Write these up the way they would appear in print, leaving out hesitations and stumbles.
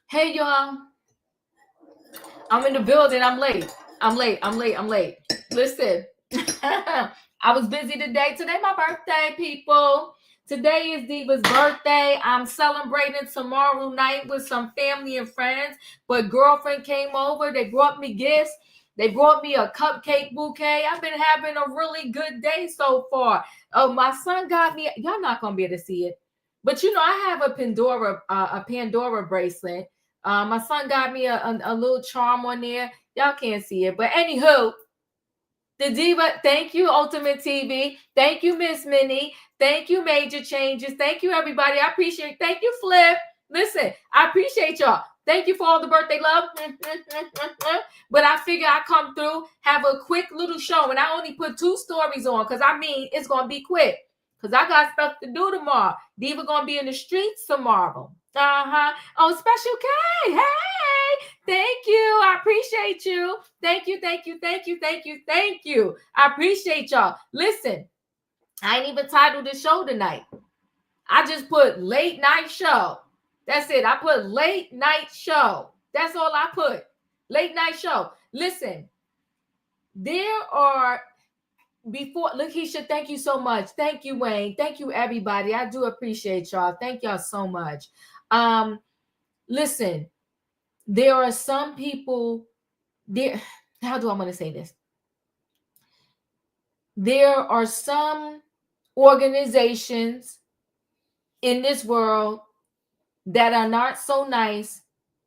Hey y'all, I'm in the building. I'm late. Listen, I was busy today. Today my birthday, people. Today is Diva's birthday. I'm celebrating tomorrow night with some family and friends. But girlfriend came over. They brought me gifts. They brought me a cupcake bouquet. I've been having a really good day so far. Oh, my son got me. Y'all not gonna be able to see it, but I have a Pandora bracelet. My son got me a little charm on there. Y'all can't see it. But anywho, the Diva, thank you, Ultimate TV. Thank you, Miss Minnie. Thank you, Major Changes. Thank you, everybody. I appreciate it. Thank you, Flip. Listen, I appreciate y'all. Thank you for all the birthday love. But I figure I come through, have a quick little show, and I only put 2 stories on because it's going to be quick because I got stuff to do tomorrow. Diva going to be in the streets tomorrow. Oh, Special K. Hey, thank you. I appreciate you. Thank you. I appreciate y'all. Listen, I ain't even titled the show tonight. I just put late night show. That's it. I put late night show. That's all I put. Late night show. Listen, there are Lakeisha, thank you so much. Thank you, Wayne. Thank you, everybody. I do appreciate y'all. Thank y'all so much. Listen, there are some people there. How do I want to say this? There are some organizations in this world that are not so nice,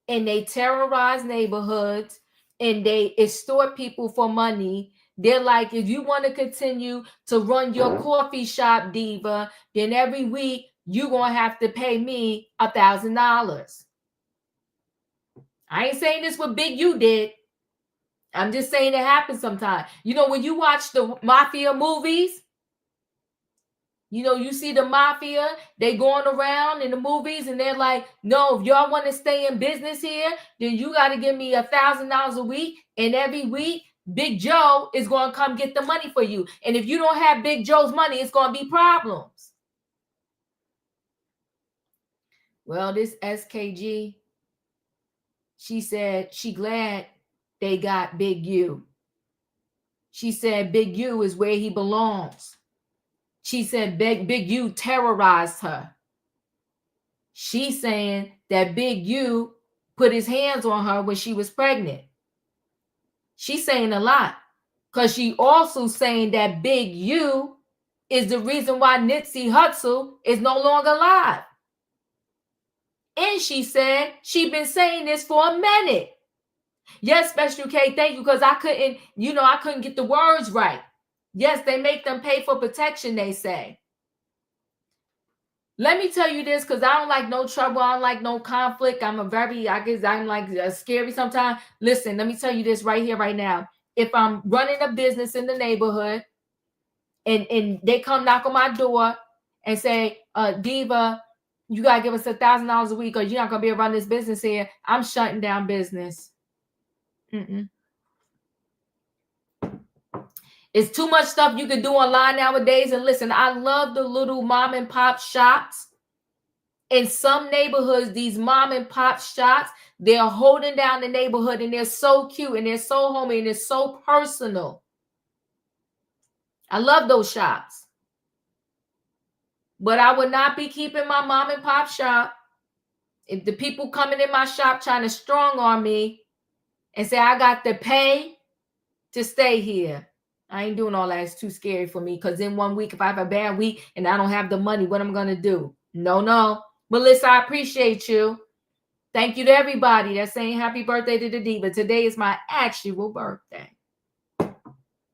and they terrorize neighborhoods and they extort people for money. They're like, if you want to continue to run your coffee shop, Diva, then every week you're going to have to pay me $1,000. I ain't saying this what Big U did. I'm just saying it happens sometimes. When you watch the mafia movies, you see the mafia, they going around in the movies and they're like, no, if y'all want to stay in business here, then you got to give me $1,000 a week. And every week, Big Joe is going to come get the money for you. And if you don't have Big Joe's money, it's going to be problems. Well, this SKG, she said she glad they got Big U. She said Big U is where he belongs. She said Big U terrorized her. She's saying that Big U put his hands on her when she was pregnant. She's saying a lot because she also saying that Big U is the reason why Nipsey Hussle is no longer alive. And she said she been saying this for a minute. Yes, Special K, thank you, because I couldn't get the words right. Yes, they make them pay for protection, they say. Let me tell you this, because I don't like no trouble. I don't like no conflict. I'm like scary sometimes. Listen, let me tell you this right here, right now. If I'm running a business in the neighborhood and they come knock on my door and say, Diva, you got to give us $1,000 a week or you're not going to be able to run this business here, I'm shutting down business. It's too much stuff you can do online nowadays. And listen, I love the little mom and pop shops. In some neighborhoods, these mom and pop shops, they're holding down the neighborhood and they're so cute and they're so homey and it's so personal. I love those shops. But I would not be keeping my mom and pop shop if the people coming in my shop trying to strong arm me and say I got to pay to stay here. I ain't doing all that. It's too scary for me because in 1 week, if I have a bad week and I don't have the money, what am I going to do? No. Melissa, I appreciate you. Thank you to everybody that's saying happy birthday to the Diva. Today is my actual birthday.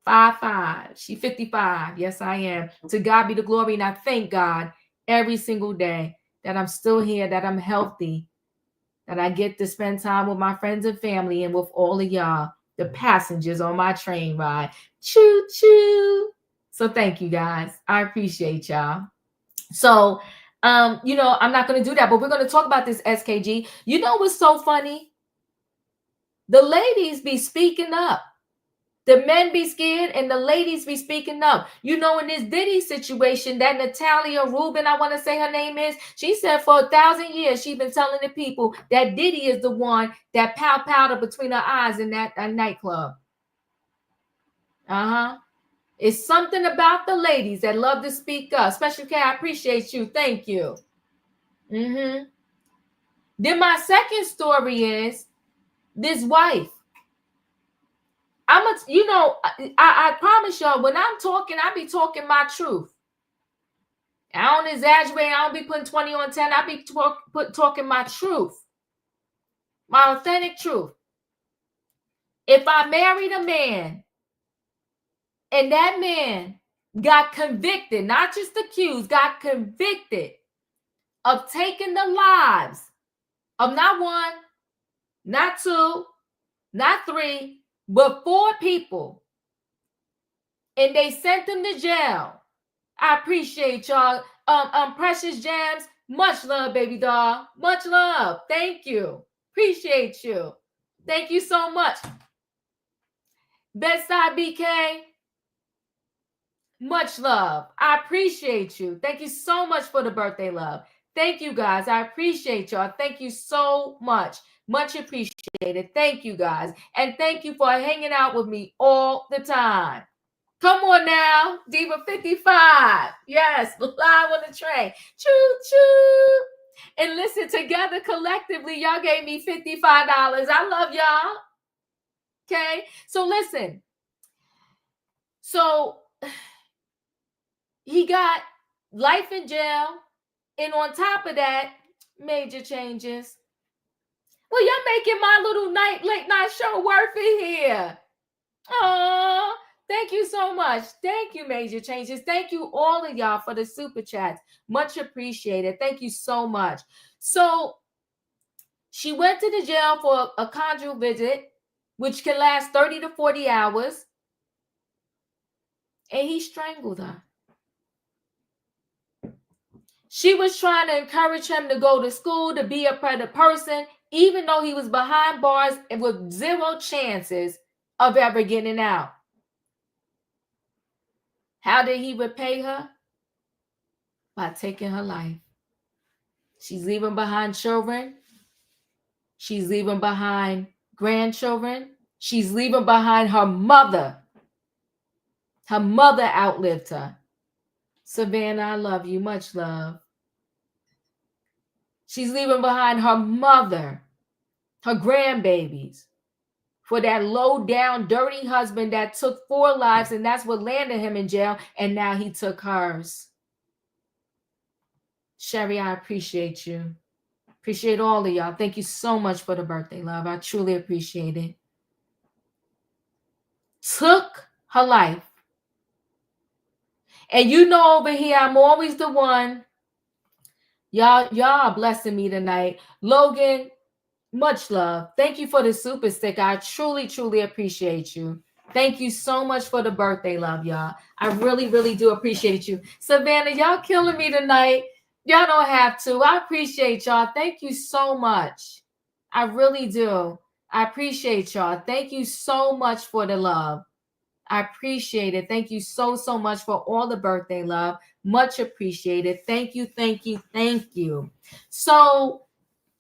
55. She 55. Yes, I am. To God be the glory. And I thank God every single day that I'm still here, that I'm healthy, that I get to spend time with my friends and family and with all of y'all, the passengers on my train ride. Choo choo. So thank you guys. I appreciate y'all. So, I'm not going to do that, but we're going to talk about this SKG. You know what's so funny? The ladies be speaking up. The men be scared and the ladies be speaking up. You know, in this Diddy situation, that Natalia Rubin, I want to say her name is, she said for 1,000 years, she's been telling the people that Diddy is the one that powder between her eyes in that nightclub. It's something about the ladies that love to speak up. Special K, I appreciate you. Thank you. Then my second story is this wife. I promise y'all, when I'm talking, I be talking my truth. I don't exaggerate. I don't be putting 20 on 10. I be talking my truth, my authentic truth. If I married a man and that man got convicted, not just accused, got convicted of taking the lives of not one, not two, not three, but 4 people, and they sent them to jail, I appreciate y'all. Precious Jams, much love, baby doll. Much love. Thank you. Appreciate you. Thank you so much. Bedside BK, much love. I appreciate you. Thank you so much for the birthday love. Thank you, guys. I appreciate y'all. Thank you so much. Much appreciated. Thank you, guys. And thank you for hanging out with me all the time. Come on now, Diva 55. Yes, live on the train. Choo choo. And listen, together collectively, y'all gave me $55. I love y'all. Okay, so listen. So he got life in jail, and on top of that, major changes. Well, you're making my little late night show worth it here. Oh. Thank you so much. Thank you, Major Changes. Thank you, all of y'all, for the super chats. Much appreciated. Thank you so much. So she went to the jail for a conjugal visit, which can last 30 to 40 hours. And he strangled her. She was trying to encourage him to go to school, to be a better person, even though he was behind bars and with 0 chances of ever getting out. How did he repay her? By taking her life. She's leaving behind children. She's leaving behind grandchildren. She's leaving behind her mother. Her mother outlived her. Savannah, I love you. Much love. She's leaving behind her mother, her grandbabies, for that low-down, dirty husband that took 4 lives, and that's what landed him in jail, and now he took hers. Sherry, I appreciate you. Appreciate all of y'all. Thank you so much for the birthday love. I truly appreciate it. Took her life. And you know, over here, I'm always the one. Y'all are blessing me tonight. Logan, much love. Thank you for the super sticker. I truly, truly appreciate you. Thank you so much for the birthday love, y'all. I really, really do appreciate you. Savannah, y'all killing me tonight. Y'all don't have to. I appreciate y'all. Thank you so much. I really do. I appreciate y'all. Thank you so much for the love. I appreciate it. Thank you so, so much for all the birthday love. Much appreciated. Thank you, thank you, thank you. So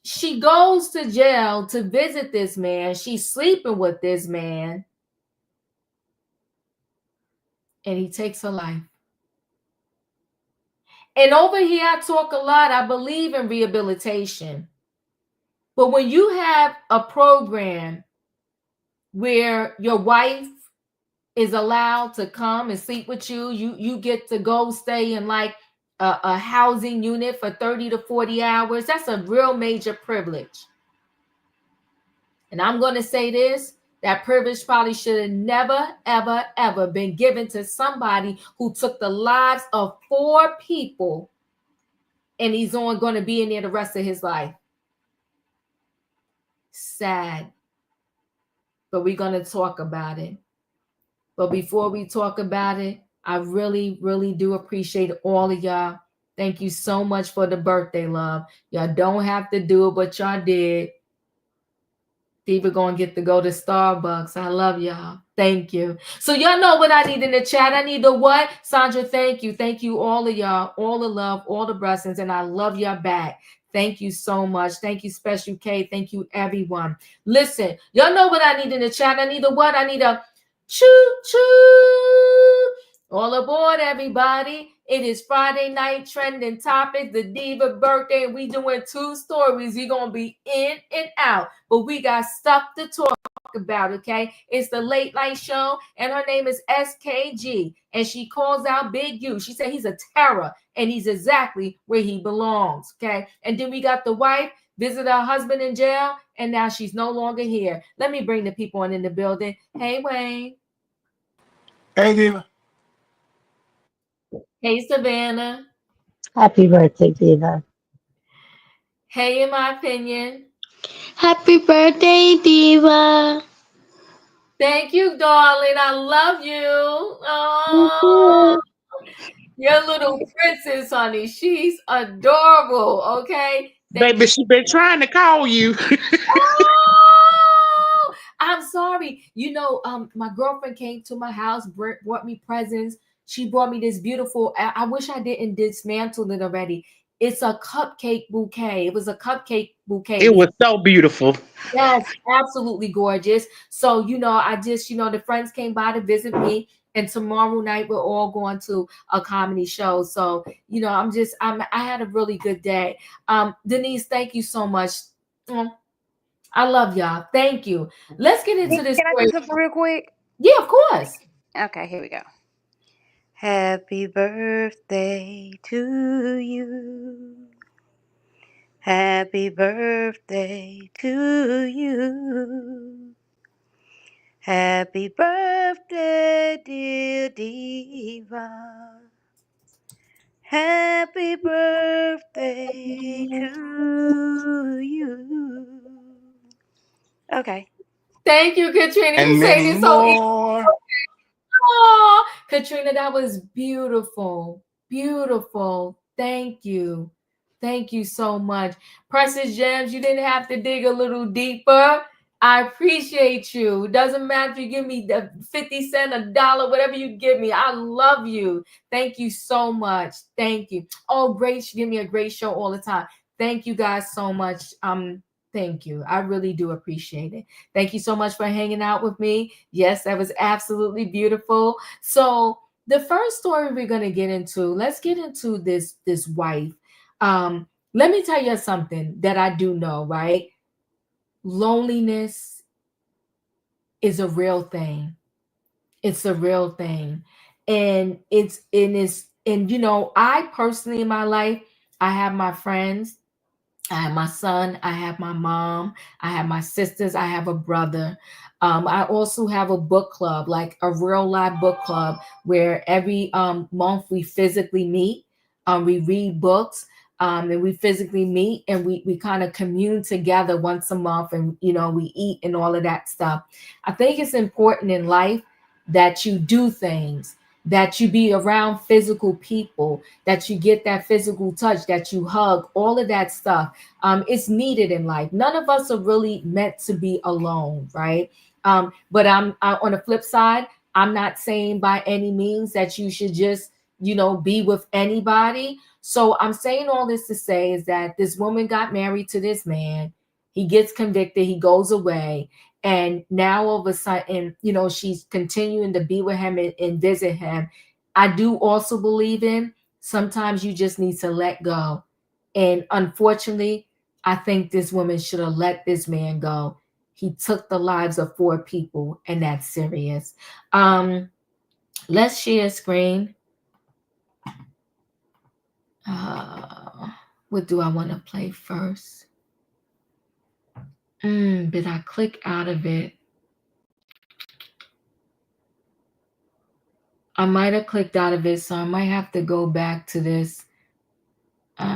she goes to jail to visit this man. She's sleeping with this man. And he takes her life. And over here, I talk a lot. I believe in rehabilitation. But when you have a program where your wife is allowed to come and sleep with you, you get to go stay in like a housing unit for 30 to 40 hours. That's a real major privilege. And I'm going to say this, that privilege probably should have never, ever, ever been given to somebody who took the lives of 4 people, and he's only going to be in there the rest of his life. Sad. But we're going to talk about it. But before we talk about it, I really, really do appreciate all of y'all. Thank you so much for the birthday love. Y'all don't have to do it, but y'all did. Diva gonna get to go to Starbucks. I love y'all. Thank you. So y'all know what I need in the chat. I need the what? Sandra, thank you. Thank you, all of y'all. All the love, all the blessings, and I love y'all back. Thank you so much. Thank you, Special K. Thank you, everyone. Listen, y'all know what I need in the chat. I need a what? I need a choo-choo. All aboard, everybody. It is Friday night trending topic, the Diva birthday, and we doing 2 stories. We're going to be in and out, but we got stuff to talk about, okay? It's the late night show, and her name is SKG, and she calls out Big U. She said he's a terror, and he's exactly where he belongs, okay? And then we got the wife, visit her husband in jail, and now she's no longer here. Let me bring the people in the building. Hey, Wayne. Hey, Diva. Hey, Savannah. Happy birthday, Diva. Hey, in my opinion. Happy birthday, Diva. Thank you, darling. I love you. Oh, your little princess, honey. She's adorable. Okay. Baby, she been trying to call you. Oh, I'm sorry. You know, my girlfriend came to my house, brought me presents. She brought me this beautiful. I wish I didn't dismantle it already. It's a cupcake bouquet. It was a cupcake bouquet. It was so beautiful. Yes, absolutely gorgeous. So, I just, the friends came by to visit me, and tomorrow night we're all going to a comedy show. So, I had a really good day. Denise, thank you so much. I love y'all. Thank you. Let's get into this. Can I do something real quick? Yeah, of course. Okay, here we go. Happy birthday to you. Happy birthday to you. Happy birthday, dear Diva. Happy birthday to you. Okay. Thank you, Katrina. And you say many this so easy. more. Oh, Katrina, that was beautiful. Beautiful. Thank you. Thank you so much. Precious Gems, you didn't have to dig a little deeper. I appreciate you. It doesn't matter if you give me the 50 cent, $1, whatever you give me. I love you. Thank you so much. Thank you. Oh, great. You give me a great show all the time. Thank you guys so much. Thank you. I really do appreciate it. Thank you so much for hanging out with me. Yes, that was absolutely beautiful. So the first story we're going to get into, let's get into this wife. Let me tell you something that I do know, right? Loneliness is a real thing. It's a real thing. And I personally in my life, I have my friends, I have my son, I have my mom, I have my sisters, I have a brother. I also have a book club, like a real live book club, where every month we physically meet. We read books, and we physically meet, and we kind of commune together once a month, and we eat and all of that stuff. I think it's important in life that you do things, that you be around physical people, that you get that physical touch, that you hug, all of that stuff. It's needed in life. None of us are really meant to be alone, right? But on the flip side, I'm not saying by any means that you should just, be with anybody. So I'm saying all this to say is that this woman got married to this man. He gets convicted. He goes away. And now all of a sudden, she's continuing to be with him and visit him. I do also believe in sometimes you just need to let go. And unfortunately, I think this woman should have let this man go. He took the lives of 4 people, and that's serious. Let's share screen. What do I want to play first? Did I click out of it? I might have clicked out of it, so I might have to go back to this. All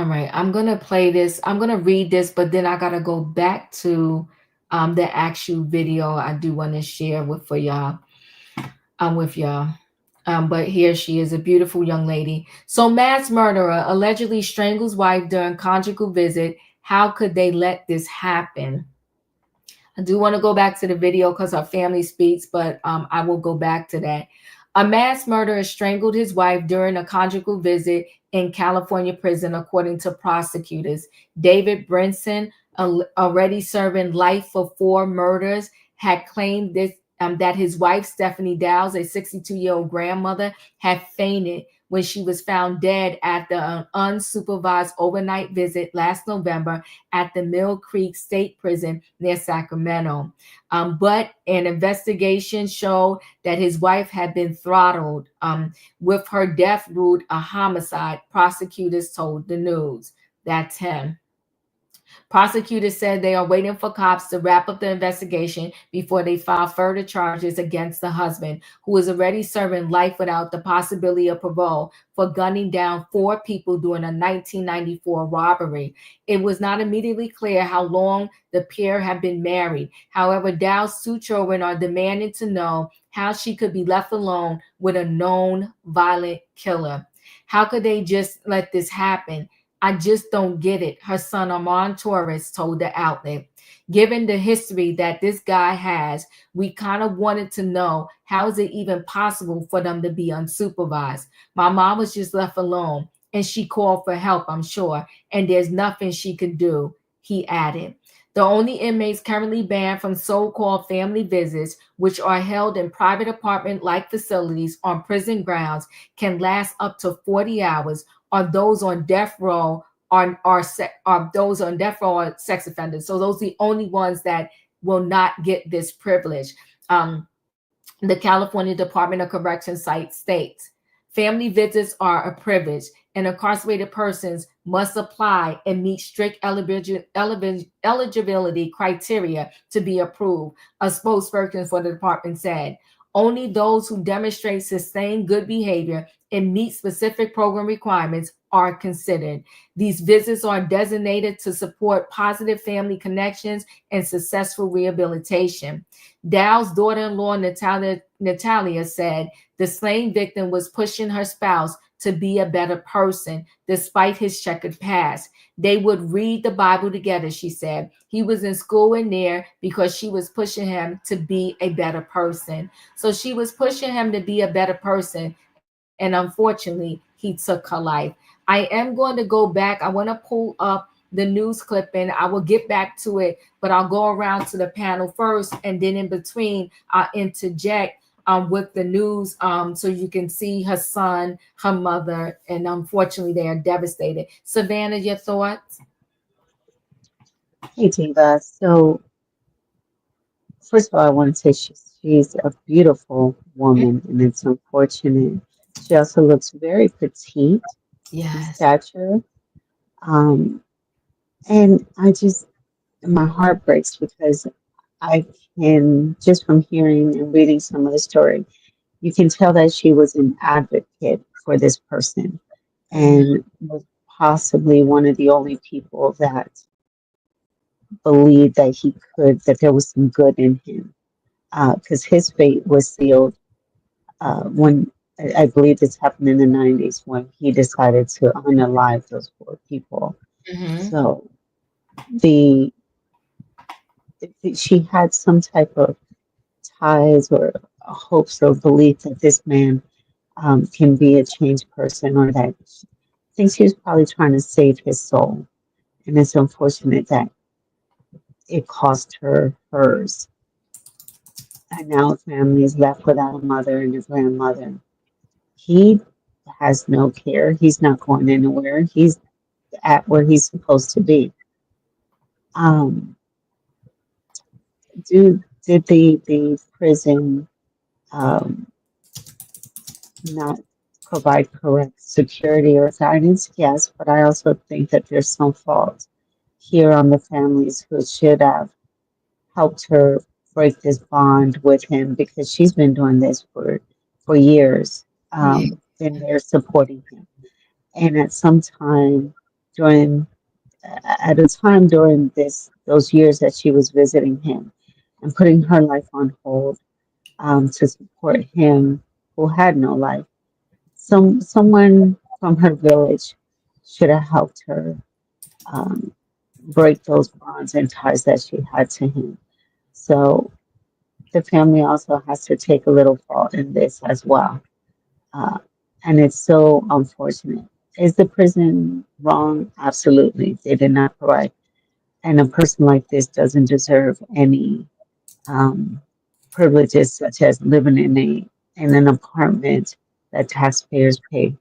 right, I'm going to play this. I'm going to read this, but then I got to go back to the actual video I do want to share with y'all. But here she is, a beautiful young lady. So, mass murderer allegedly strangles wife during conjugal visit. How could they let this happen? I do want to go back to the video because our family speaks, but I will go back to that. A mass murderer strangled his wife during a conjugal visit in California prison, according to prosecutors. David Brinson, already serving life for 4 murders, had claimed this that his wife, Stephanie Dowles, a 62-year-old grandmother, had fainted when she was found dead after an unsupervised overnight visit last November at the Mill Creek State Prison near Sacramento. But an investigation showed that his wife had been throttled, with her death ruled a homicide, prosecutors told the news. That's him. Prosecutors said they are waiting for cops to wrap up the investigation before they file further charges against the husband, who is already serving life without the possibility of parole for gunning down 4 people during a 1994 robbery. It was not immediately clear how long the pair had been married. However, Dow's 2 children are demanding to know how she could be left alone with a known violent killer. How could they just let this happen? I just don't get it, her son Armand Torres told the outlet. Given the history that this guy has, we kind of wanted to know, how is it even possible for them to be unsupervised? My mom was just left alone, and she called for help, I'm sure, and there's nothing she could do, he added. The only inmates currently banned from so-called family visits, which are held in private apartment-like facilities on prison grounds, can last up to 40 hours, are those on death row, are those on death row are sex offenders. So those are the only ones that will not get this privilege. The California Department of Corrections site states, family visits are a privilege, and incarcerated persons must apply and meet strict eligibility criteria to be approved, a spokesperson for the department said. Only those who demonstrate sustained good behavior and meet specific program requirements are considered. These visits are designated to support positive family connections and successful rehabilitation. Dow's daughter-in-law, Natalia, said the slain victim was pushing her spouse to be a better person despite his checkered past. They would read the Bible together, she said. He was in school in there because she was pushing him to be a better person. So she was pushing him to be a better person, and unfortunately, he took her life. I am going to go back. I want to pull up the news clipping. I will get back to it, but I'll go around to the panel first, and then in between, I'll interject with the news, so you can see her son, her mother, and unfortunately, they are devastated. Savannah, your thoughts? Hey, Diva. So, first of all, I want to say she's a beautiful woman, and it's unfortunate. She also looks very petite in Yes. stature. Um, and my heart breaks because I can, just from hearing and reading some of the story, you can tell that she was an advocate for this person Mhm. and was possibly one of the only people that believed that that there was some good in him. Because his fate was sealed when I believe this happened in the 90s when he decided to unalive those 4 people. Mhm. So the she had some type of ties or hopes or belief that this man can be a changed person, or that I think she was probably trying to save his soul. And it's unfortunate that it cost her hers. And now the family is left without a mother and a grandmother. He has no care. He's not going anywhere. He's at where he's supposed to be. Um, did the prison um, not provide correct security or guidance? Yes, but I also think that there's some fault here on the families who should have helped her break this bond with him, because she's been doing this for years. Yeah. Been there supporting him, and at some time during at a time during those years that she was visiting him and putting her life on hold to support him who had no life. Someone from her village should have helped her um, break those bonds and ties that she had to him. So the family also has to take a little fault in this as well. Uh, and it's so unfortunate. Is the prison wrong? Absolutely. They did not provide. And a person like this doesn't deserve any um, privileges such as living in an apartment that taxpayers pay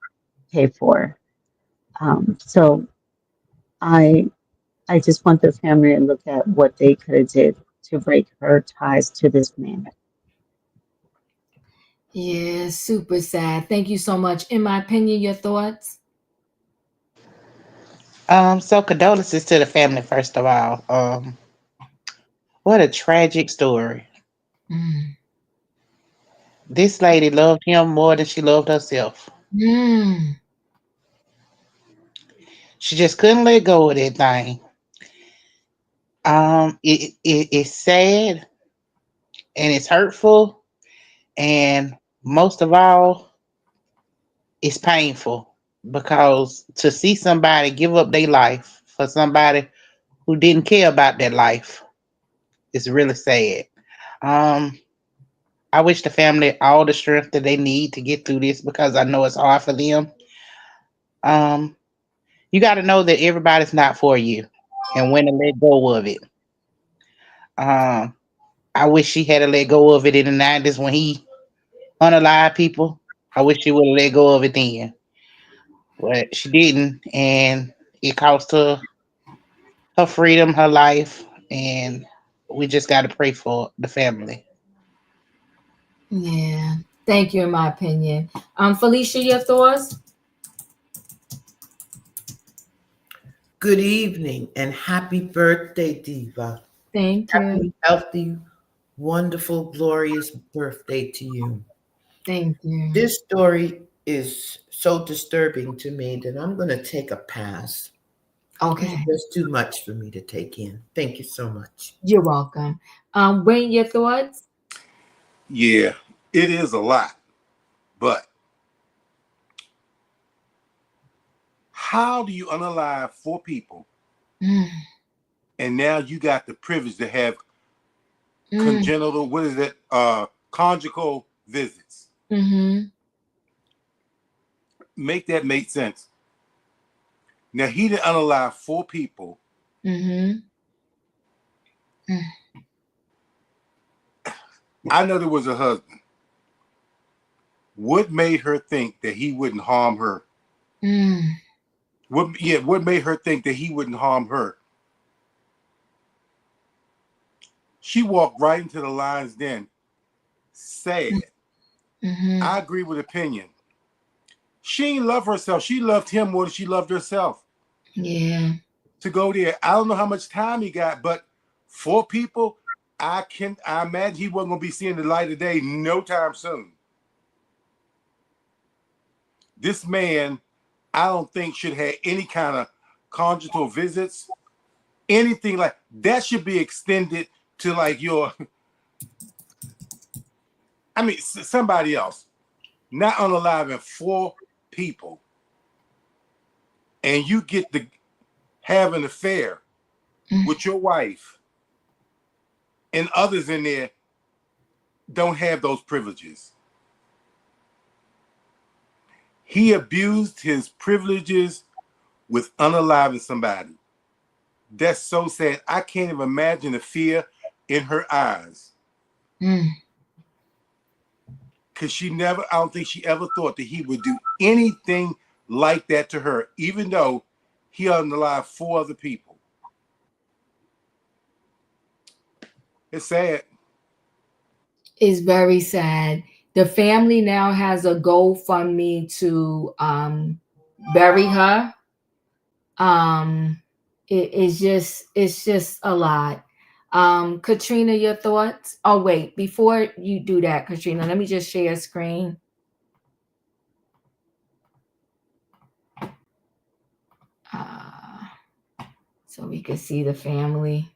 for. So I I just want the family to look at what they could have did to break her ties to this man. Yeah, super sad. Thank you so much. In my opinion, your thoughts? So condolences to the family, first of all. What a tragic story. Mm. This lady loved him more than she loved herself. Mm. She just couldn't let go of that thing. It's sad and it's hurtful, and most of all, it's painful because to see somebody give up their life for somebody who didn't care about their life is really sad. Um, I wish the family all the strength that they need to get through this because I know it's hard for them. Um, you got to know that everybody's not for you and when to let go of it. Um, I wish she had to let go of it in the 90s when he unalived people. I wish she would have let go of it then, but she didn't, and it cost her freedom, her life, and we just got to pray for the family. Yeah. Thank you, in my opinion. Felicia, your thoughts? Good evening and happy birthday, Diva. Thank you. Happy, healthy, wonderful, glorious birthday to you. Thank you. This story is so disturbing to me that I'm going to take a pass. It's Okay. just too much for me to take in. Thank you so much. You're welcome. Wayne, your thoughts? Yeah, it is a lot. But how do you unalive 4 people Mm. and now you got the privilege to have Mm. congenital, what is it? Conjugal visits. Mm-hmm. Make that make sense. Now he didn't unalive 4 people. Mm-hmm. Mm. I know there was a husband. What made her think that he wouldn't harm her? Mm. What made her think that he wouldn't harm her? She walked right into the lion's den. Sad. Mm-hmm. I agree with opinion. She didn't love herself. She loved him more than she loved herself. Yeah. To go there, I don't know how much time he got, but 4 people, I imagine he wasn't gonna be seeing the light of day no time soon. This man, I don't think should have any kind of conjugal visits, anything like that should be extended to like your, I mean, somebody else, not unaliving 4 people, and you get to have an affair Mm. with your wife, and others in there don't have those privileges. He abused his privileges with unaliving somebody. That's so sad. I can't even imagine the fear in her eyes. Mm. Because I don't think she ever thought that he would do anything like that to her, even though he unalived 4 other people. It's sad. It's very sad. The family now has a GoFundMe to bury her. It's just a lot. Katrina, your thoughts? Oh wait, before you do that, Katrina, let me just share a screen. Uh, so we can see the family.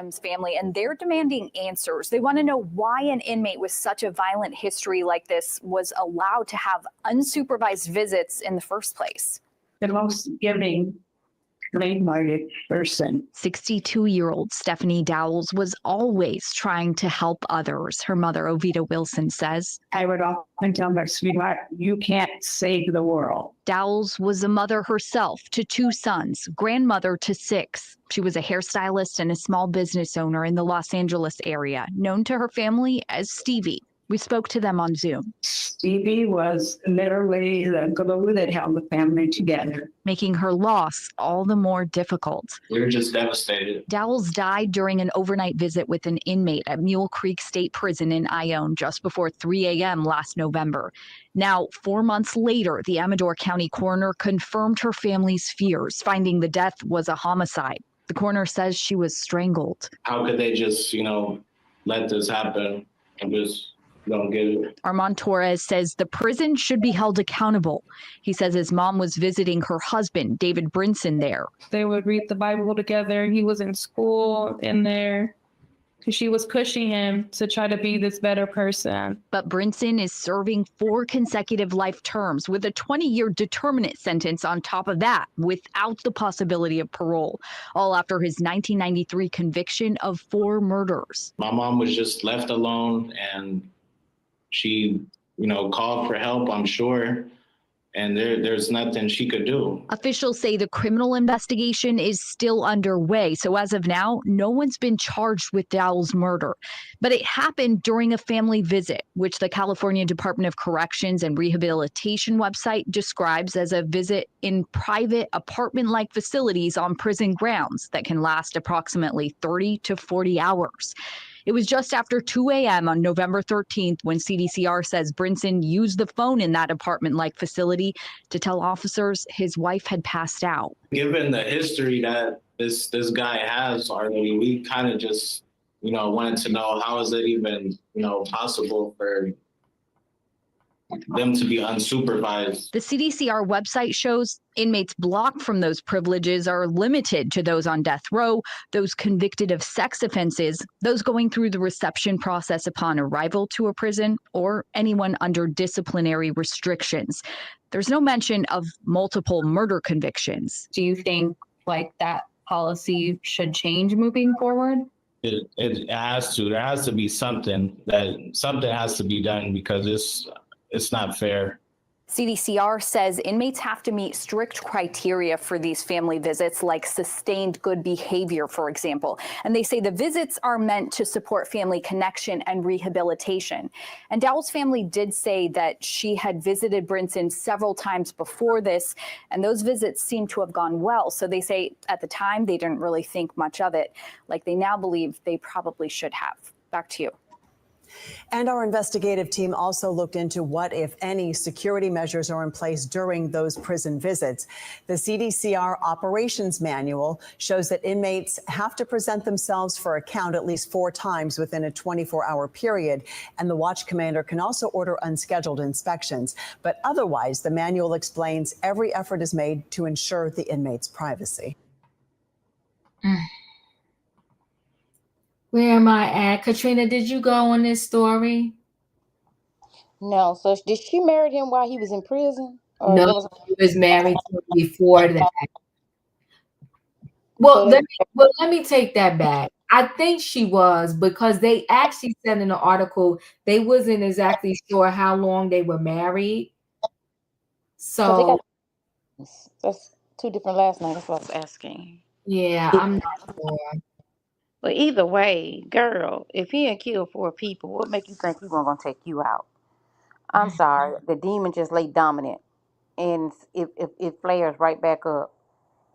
victim's family, and they're demanding answers. They want to know why an inmate with such a violent history like this was allowed to have unsupervised visits in the first place. The most giving, kind-hearted person. 62-year-old Stephanie Dowles was always trying to help others, her mother, Ovita Wilson, says. I would often tell my sweetheart, you can't save the world. Dowles was a mother herself to 2 sons, grandmother to 6. She was a hairstylist and a small business owner in the Los Angeles area, known to her family as Stevie. We spoke to them on Zoom. Stevie was literally the glue that held the family together, making her loss all the more difficult. We were just devastated. Dowles died during an overnight visit with an inmate at Mule Creek State Prison in Ione just before 3 a.m. last November. Now, 4 months later, the Amador County coroner confirmed her family's fears, finding the death was a homicide. The coroner says she was strangled. How could they just, let this happen and just don't get it? Armand Torres says the prison should be held accountable. He says his mom was visiting her husband, David Brinson, there. They would read the Bible together. He was in school in there. She was pushing him to try to be this better person. But Brinson is serving 4 consecutive life terms with a 20-year determinate sentence on top of that, without the possibility of parole, all after his 1993 conviction of 4 murders. My mom was just left alone, and she, called for help, I'm sure. And there's nothing she could do. Officials say the criminal investigation is still underway. So as of now, no one's been charged with Dowles' murder. But it happened during a family visit, which the California Department of Corrections and Rehabilitation website describes as a visit in private apartment-like facilities on prison grounds that can last approximately 30 to 40 hours. It was just after 2 a.m. on November 13th when CDCR says Brinson used the phone in that apartment-like facility to tell officers his wife had passed out. Given the history that this guy has already, we kind of just, wanted to know how is it even, possible for them to be unsupervised. The CDCR website shows inmates blocked from those privileges are limited to those on death row, those convicted of sex offenses, those going through the reception process upon arrival to a prison, or anyone under disciplinary restrictions. There's no mention of multiple murder convictions. Do you think that policy should change moving forward? It has to. There has to be something has to be done because it's not fair. CDCR says inmates have to meet strict criteria for these family visits, like sustained good behavior, for example. And they say the visits are meant to support family connection and rehabilitation. And Dowles' family did say that she had visited Brinson several times before this, and those visits seem to have gone well. So they say at the time they didn't really think much of it, like they now believe they probably should have. Back to you. And our investigative team also looked into what, if any, security measures are in place during those prison visits. The CDCR operations manual shows that inmates have to present themselves for account at least 4 times within a 24-hour period. And the watch commander can also order unscheduled inspections. But otherwise, the manual explains every effort is made to ensure the inmate's privacy. Where am I at? Katrina, did you go on this story? No. So did she marry him while he was in prison? Or No, he was married to him before that. Well, let me take that back. I think she was, because they actually said in the article they wasn't exactly sure how long they were married. So that's 2 different last names. That's what I was asking. Yeah, I'm not sure. But either way, girl, if he had killed 4 people, what make you think he wasn't gonna take you out? I'm sorry, the demon just lay dominant, and it flares right back up,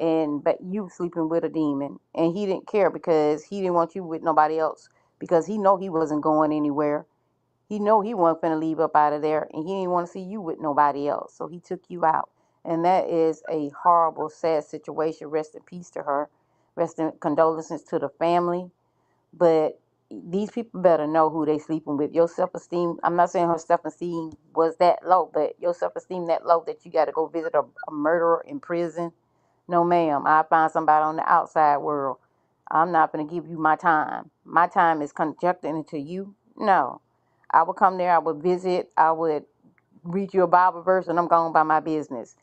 but you sleeping with a demon, and he didn't care because he didn't want you with nobody else, because he know he wasn't going anywhere. He know he wasn't finna leave up out of there, and he didn't want to see you with nobody else, so he took you out, and that is a horrible, sad situation. Rest in peace to her. Rest in condolences to the family. But these people better know who they sleeping with. Your self-esteem, I'm not saying her self-esteem was that low, but your self-esteem that low that you got to go visit a murderer in prison? No, ma'am. I find somebody on the outside world. I'm not going to give you my time. My time is conjectured into you. No. I would come there, I would visit, I would read you a Bible verse, and I'm going by my business.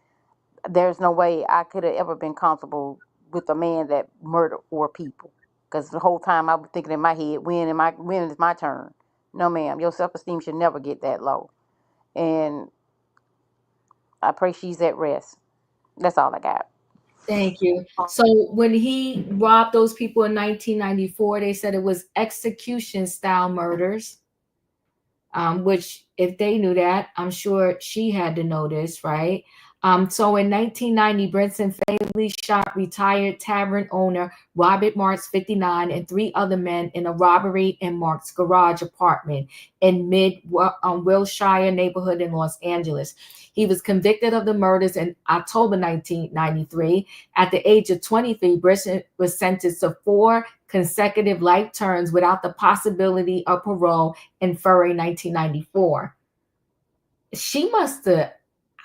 There's no way I could have ever been comfortable with a man that murdered 4 people. Because the whole time I was thinking in my head, when is my turn? No, ma'am. Your self-esteem should never get that low. And I pray she's at rest. That's all I got. Thank you. So when he robbed those people in 1994, they said it was execution style murders. Which if they knew that, I'm sure she had to know this, right? So in 1990, Brinson fatally shot retired tavern owner Robert Marks, 59, and 3 other men in a robbery in Marks' garage apartment in Wilshire neighborhood in Los Angeles. He was convicted of the murders in October 1993. At the age of 23, Brinson was sentenced to 4 consecutive life terms without the possibility of parole in February 1994. She must have,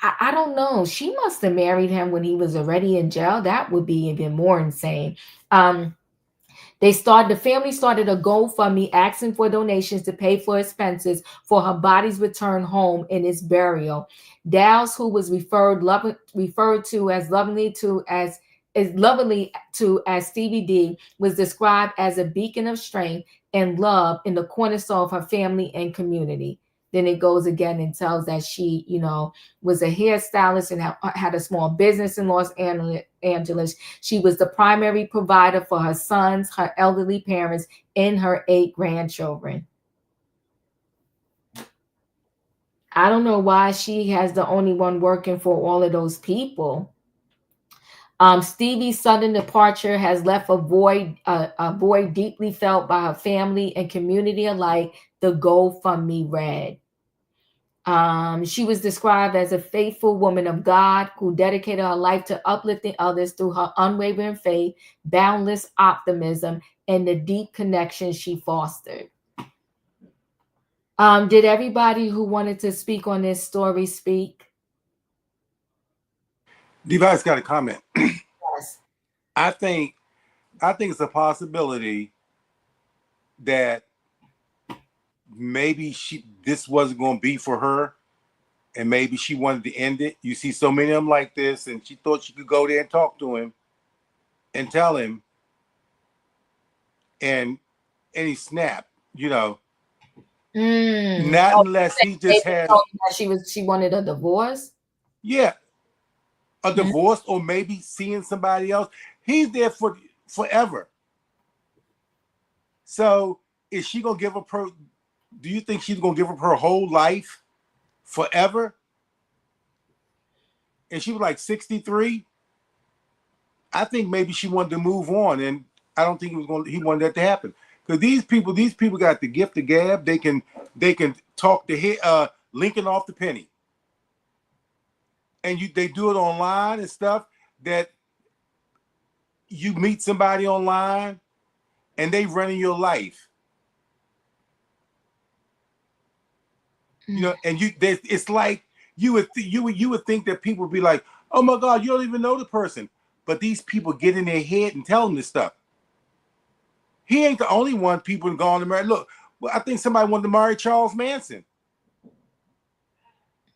I don't know, she must have married him when he was already in jail. That would be even more insane. The family started a GoFundMe asking for donations to pay for expenses for her body's return home and its burial. Dowse, who was referred to as lovingly as Stevie D, was described as a beacon of strength and love in the cornerstone of her family and community. Then it goes again and tells that she, was a hairstylist and had a small business in Los Angeles. She was the primary provider for her sons, her elderly parents, and her 8 grandchildren. I don't know why she has the only one working for all of those people. Stevie's sudden departure has left a void deeply felt by her family and community alike, the GoFundMe read. She was described as a faithful woman of God who dedicated her life to uplifting others through her unwavering faith, boundless optimism, and the deep connection she fostered. Did everybody who wanted to speak on this story speak? Device got a comment. Yes. I think it's a possibility that maybe this wasn't going to be for her, and maybe she wanted to end it. You see so many of them like this, and she thought she could go there and talk to him and tell him, and he snapped. Not unless he just has. She wanted a divorce. Yeah, a divorce, or maybe seeing somebody else. He's there for forever. So is she gonna give up her? Do you think she's gonna give up her whole life forever? And she was like 63. I think maybe she wanted to move on, and I don't think he wanted that to happen. Because these people got the gift of gab. They can talk to Lincoln off the penny, and they do it online and stuff. That you meet somebody online, and they running your life. And it's like you would think that people would be like, oh my God, you don't even know the person. But these people get in their head and tell them this stuff. He ain't the only one people have gone to marry. Look, I think somebody wanted to marry Charles Manson.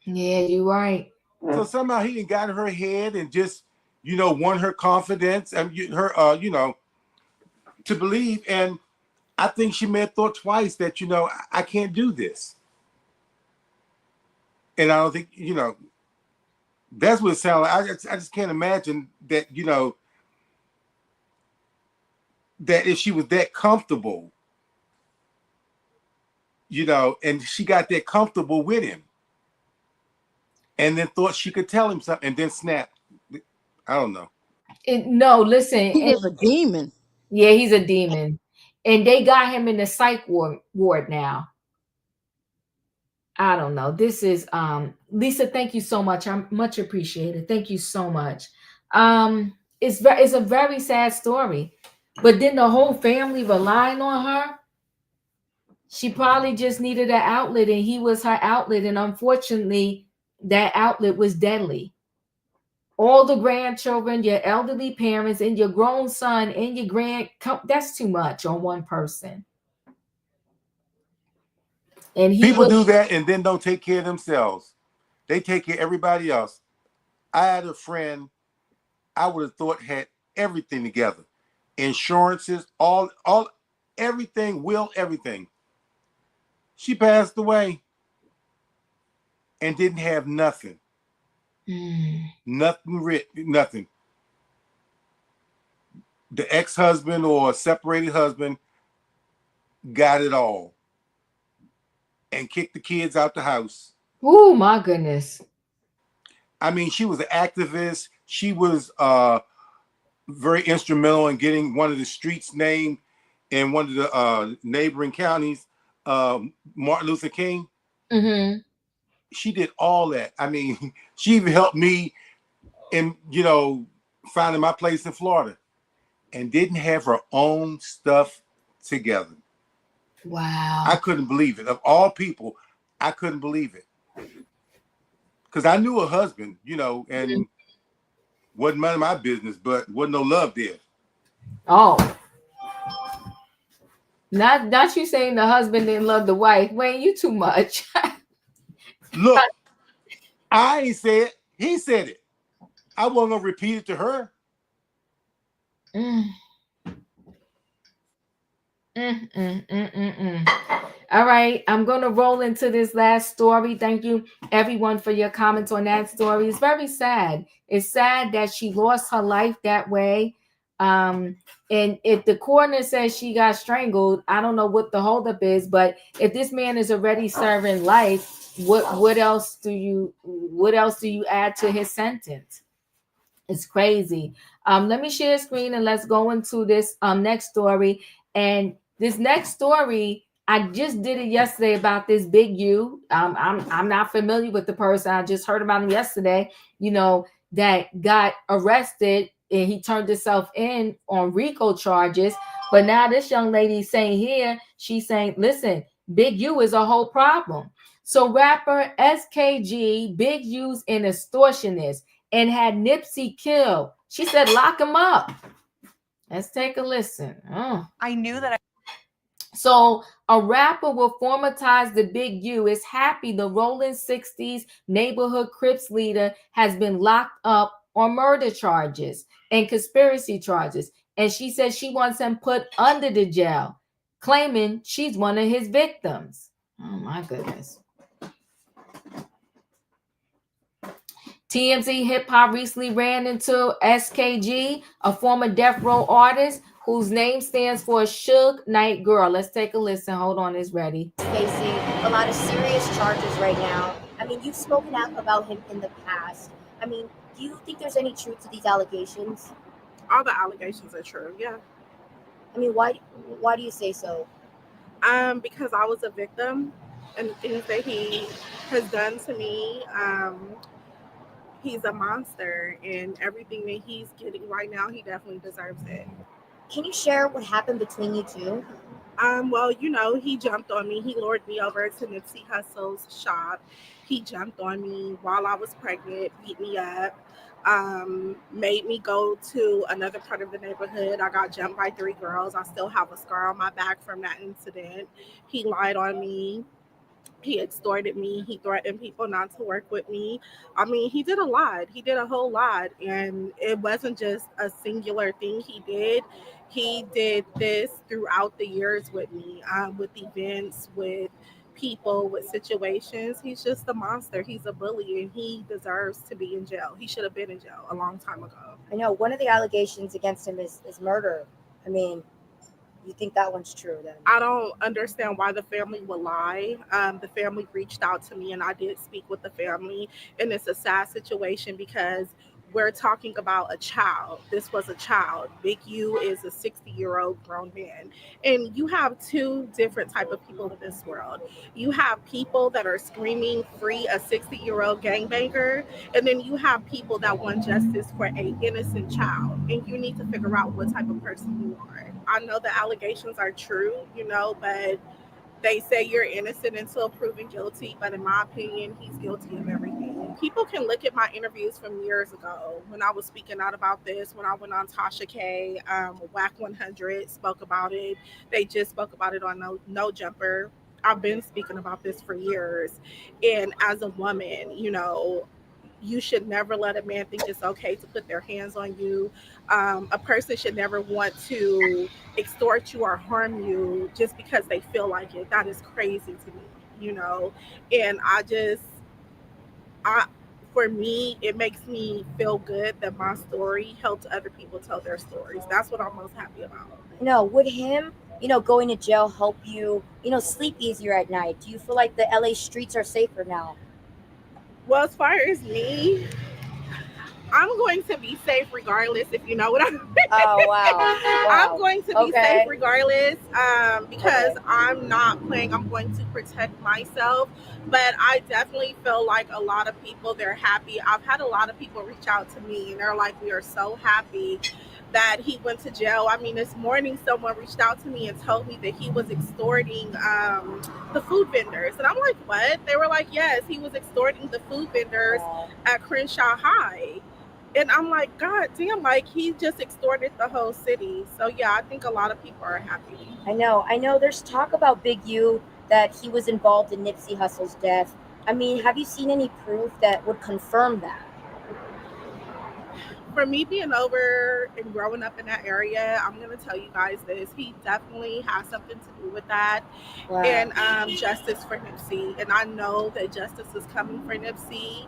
Yeah, you're right. So somehow he done got in her head and just, won her confidence and her, to believe. And I think she may have thought twice that, I can't do this. And I don't think, that's what it sounds like. I just can't imagine that, that if she was that comfortable, and she got that comfortable with him, and then thought she could tell him something, and then snapped. I don't know. No, listen. He is a demon. Yeah, he's a demon. And they got him in the psych ward now. I don't know. This is Lisa, thank you so much. I'm much appreciated. Thank you so much. It's a very sad story. But then the whole family relying on her. She probably just needed an outlet, and he was her outlet. And unfortunately, that outlet was deadly. all the grandchildren, your elderly parents, and your grown son and your that's too much on one person. And people do that and then don't take care of themselves. They take care of everybody else. I had a friend I would have thought had everything together. Insurances, all everything, everything. She passed away and didn't have nothing. Nothing. The ex-husband or separated husband got it all and kicked the kids out the house. Oh my goodness. I mean, she was an activist. She was very instrumental in getting one of the streets named in one of the neighboring counties, Martin Luther King. Mm-hmm. She did all that. I mean, she even helped me in, finding my place in Florida, and didn't have her own stuff together. Wow. I couldn't believe it. Of all people, I couldn't believe it. Because I knew her husband, and wasn't none of my business, but wasn't no love there. Oh. Not you saying the husband didn't love the wife. Wayne, you too much. Look, I ain't say it. He said it. I wasn't gonna repeat it to her. All right, I'm gonna roll into this last story. Thank you, everyone, for your comments on that story. It's very sad. It's sad that she lost her life that way. And if the coroner says she got strangled, I don't know what the holdup is. But if this man is already serving life, what else do you add to his sentence? It's crazy. Let me share screen and let's go into this next story. And this next story, I just did it yesterday about this Big U. I'm not familiar with the person. I just heard about him yesterday. That got arrested and he turned himself in on RICO charges. But now this young lady saying here, she's saying, listen, Big U is a whole problem. So rapper SKG, Big U's an extortionist, and had Nipsey killed. She said, lock him up. Let's take a listen. I knew that. So a rapper with former ties to Big U is happy the rolling 60s neighborhood Crips leader has been locked up on murder charges and conspiracy charges. And she says she wants him put under the jail, claiming she's one of his victims. Oh my goodness. TMZ Hip Hop recently ran into SKG, a former death row artist whose name stands for Suge Knight Girl. Let's take a listen. Hold on, it's ready. Facing a lot of serious charges right now. I mean, you've spoken out about him in the past. I mean, do you think there's any truth to these allegations? All the allegations are true, yeah. I mean, why do you say so? Because I was a victim, and the things that he has done to me, he's a monster, and everything that he's getting right now, he definitely deserves it. Can you share what happened between you two? Well, he jumped on me. He lured me over to Nipsey Hussle's shop. He jumped on me while I was pregnant, beat me up, made me go to another part of the neighborhood. I got jumped by 3 girls. I still have a scar on my back from that incident. He lied on me. He extorted me. He threatened people not to work with me. I mean, he did a lot. He did a whole lot. And it wasn't just a singular thing he did. He did this throughout the years with me, with events, with people, with situations. He's just a monster. He's a bully, and he deserves to be in jail. He should have been in jail a long time ago. I know one of the allegations against him is murder. I mean, you think that one's true then? I don't understand why the family would lie. The family reached out to me and I did speak with the family, and it's a sad situation because we're talking about a child. This was a child. Big U is a 60-year-old grown man. And you have 2 different type of people in this world. You have people that are screaming free a 60-year-old gangbanger, and then you have people that want justice for an innocent child. And you need to figure out what type of person you are. I know the allegations are true, but they say you're innocent until proven guilty. But in my opinion, he's guilty of everything. people can look at my interviews from years ago when I was speaking out about this, when I went on Tasha K, WAC 100 spoke about it. They just spoke about it on No Jumper. I've been speaking about this for years. And as a woman, you should never let a man think it's okay to put their hands on you. A person should never want to extort you or harm you just because they feel like it. That is crazy to me. And I for me, it makes me feel good that my story helped other people tell their stories. That's what I'm most happy about. No, would him, going to jail help you, sleep easier at night? Do you feel like the LA streets are safer now? Well, as far as me, I'm going to be safe regardless, if you know what I mean. Oh, wow. I'm going to be safe regardless because I'm not playing. I'm going to protect myself. But I definitely feel like a lot of people, they're happy. I've had a lot of people reach out to me and they're like, we are so happy that he went to jail. I mean, this morning someone reached out to me and told me that he was extorting the food vendors. And I'm like, what? They were like, yes, he was extorting the food vendors at Crenshaw High. And I'm like, God damn, like he just extorted the whole city. So yeah, I think a lot of people are happy. I know. There's talk about Big U, that he was involved in Nipsey Hussle's death. I mean, have you seen any proof that would confirm that? For me being over and growing up in that area, I'm going to tell you guys this. He definitely has something to do with that. Wow. And justice for Nipsey. And I know that justice is coming for Nipsey.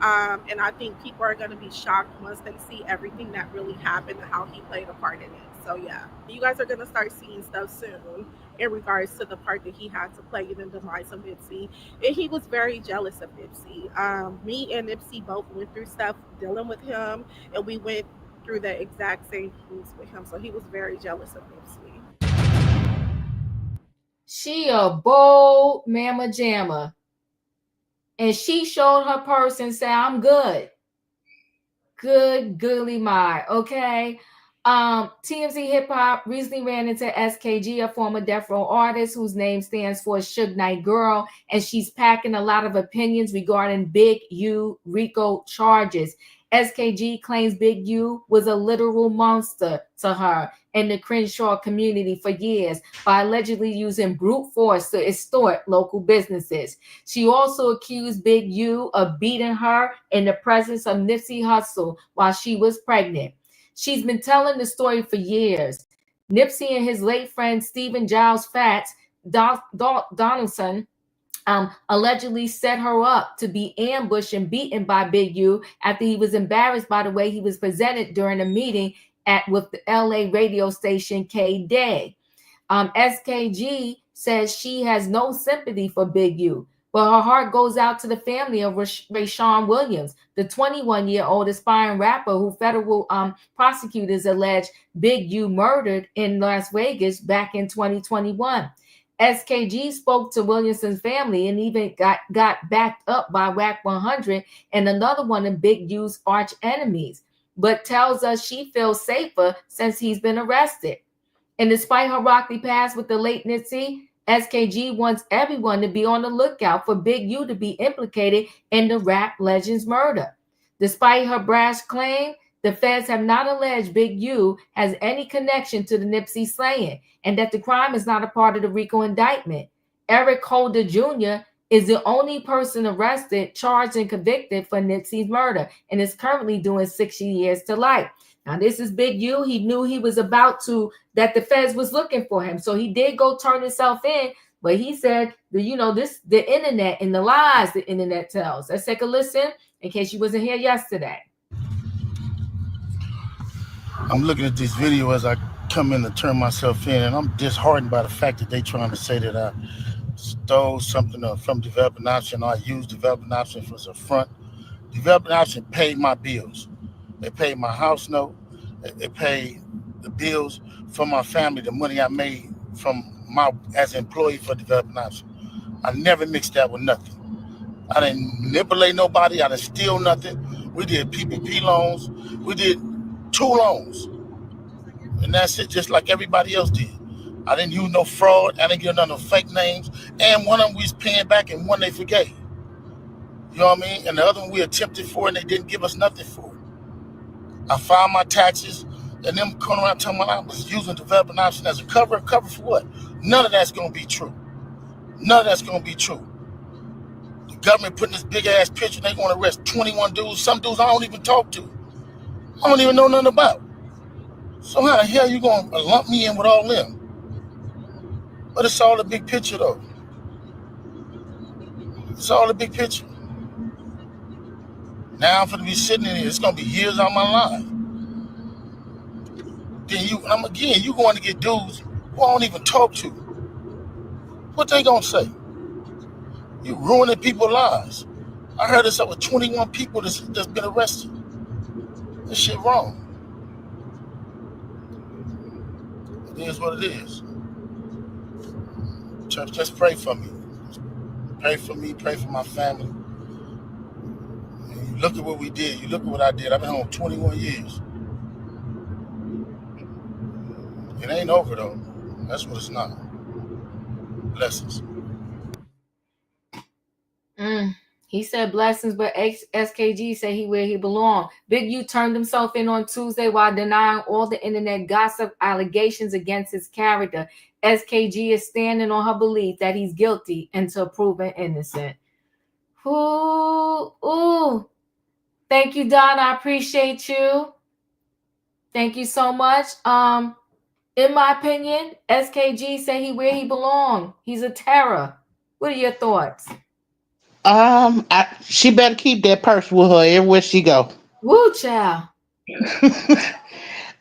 And I think people are going to be shocked once they see everything that really happened and how he played a part in it. So yeah, you guys are going to start seeing stuff soon in regards to the part that he had to play in the demise of Nipsey. And he was very jealous of Nipsey. Me and Nipsey both went through stuff dealing with him, and we went through the exact same things with him. So he was very jealous of Nipsey. She a bold mama jamma. And she showed her purse and said, I'm good. Good, goodly my, okay? TMZ Hip Hop recently ran into SKG, a former Death Row artist whose name stands for Suge Knight Girl, and she's packing a lot of opinions regarding Big U RICO charges. SKG claims Big U was a literal monster to her in the Crenshaw community for years by allegedly using brute force to extort local businesses. She also accused Big U of beating her in the presence of Nipsey Hussle while she was pregnant. She's been telling the story for years. Nipsey and his late friend Stephen Giles Fats Donaldson allegedly set her up to be ambushed and beaten by Big U after he was embarrassed by the way he was presented during a meeting with the LA radio station K-Day. SKG says she has no sympathy for Big U, but her heart goes out to the family of Rayshawn Williams, the 21-year-old aspiring rapper who federal prosecutors allege Big U murdered in Las Vegas back in 2021. SKG spoke to Williamson's family and even got backed up by WAC 100 and another one of Big U's arch enemies, but tells us she feels safer since he's been arrested. And despite her rocky past with the late Nipsey, SKG wants everyone to be on the lookout for Big U to be implicated in the rap legend's murder. Despite her brash claim, the feds have not alleged Big U has any connection to the Nipsey slaying and that the crime is not a part of the RICO indictment. Eric Holder Jr. is the only person arrested, charged, and convicted for Nipsey's murder and is currently doing 60 years to life. Now, this is Big U. He knew he was that the feds was looking for him. So he did go turn himself in, but he said, the internet and the lies the internet tells. Let's take a listen in case you wasn't here yesterday. I'm looking at this video as I come in to turn myself in, and I'm disheartened by the fact that they trying to say that I stole something from Developing Option, or I used Developing Option as a front. Developing Option paid my bills. They paid my house note. They paid the bills for my family, the money I made as an employee for Developing Option. I never mixed that with nothing. I didn't manipulate nobody. I didn't steal nothing. We did PPP loans. We did 2 loans. And that's it, just like everybody else did. I didn't use no fraud. I didn't give none of fake names. And one of them we was paying back and one they forgave. You know what I mean? And the other one we attempted for and they didn't give us nothing for it. I filed my taxes and them coming around telling me I was using development option as a cover. Cover for what? None of that's going to be true. None of that's going to be true. The government putting this big ass picture, they want to arrest 21 dudes, some dudes I don't even talk to. I don't even know nothing about. So how the hell you going to lump me in with all them? But it's all the big picture though. It's all the big picture. Now I'm going to be sitting in here. It's going to be years out of my life. Then you going to get dudes who I don't even talk to. What they going to say? You ruining people's lives. I heard it's over 21 people that's been arrested. This shit wrong. It is what it is. Church, just pray for me. Pray for me. Pray for my family. And you look at what we did. You look at what I did. I've been home 21 years. It ain't over though. That's what it's not. Blessings. He said blessings, but SKG said he where he belong. Big U turned himself in on Tuesday while denying all the internet gossip allegations against his character. SKG is standing on her belief that he's guilty until proven innocent. Ooh. Thank you, Don. I appreciate you. Thank you so much. In my opinion, SKG said he where he belong. He's a terror. What are your thoughts? She better keep that purse with her everywhere she go. Woo, child.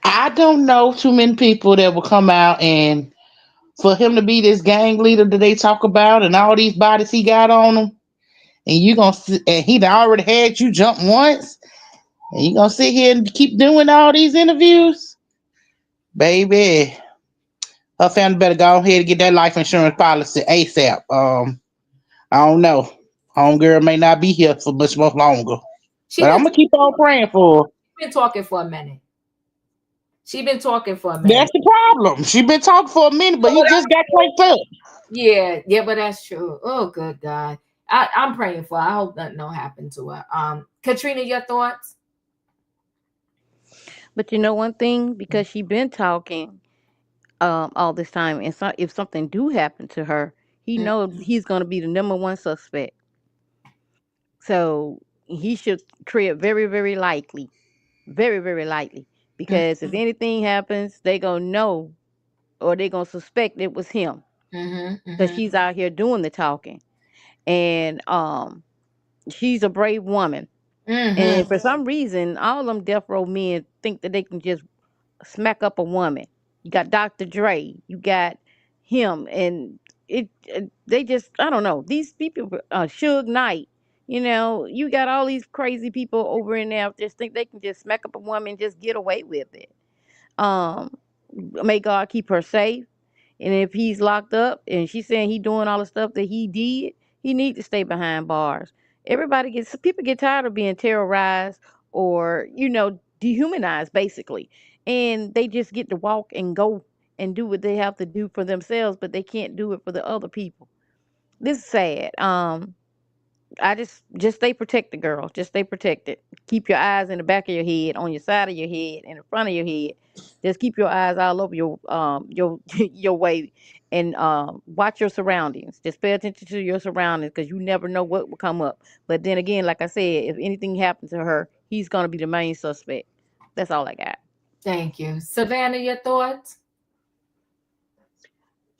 I don't know too many people that will come out and for him to be this gang leader that they talk about and all these bodies he got on him, and you gonna and he already had you jump once, and you gonna sit here and keep doing all these interviews, baby. Her family better go ahead and get that life insurance policy ASAP. I don't know. Homegirl may not be here for much more longer. But I'm gonna keep on praying for her. She's been talking for a minute. That's the problem. She been talking for a minute, but he just got cranked up. Yeah, but that's true. Oh, good God. I'm praying for her. I hope nothing don't happen to her. Katrina, your thoughts? But you know one thing, because she been talking all this time, and so if something do happen to her, he know he's gonna be the number one suspect. So he should tread very, very lightly. Very, very lightly. Because if anything happens, they gonna know or they gonna suspect it was him. Because she's out here doing the talking. And she's a brave woman. And for some reason, all them death row men think that they can just smack up a woman. You got Dr. Dre, you got him, and they just, I don't know. These people, Suge Knight, you got all these crazy people over in there just think they can just smack up a woman and just get away with it. May God keep her safe. And if he's locked up and she's saying he doing all the stuff that he did, he need to stay behind bars. People get tired of being terrorized or, dehumanized basically. And they just get to walk and go and do what they have to do for themselves, but they can't do it for the other people. This is sad. I just stay protected, girl. Just stay protected. Keep your eyes in the back of your head, on your side of your head, in the front of your head. Just keep your eyes all over your your way, and watch your surroundings. Just pay attention to your surroundings because you never know what will come up. But then again, like I said, if anything happens to her, he's gonna be the main suspect. That's all I got. Thank you, Savannah. Your thoughts?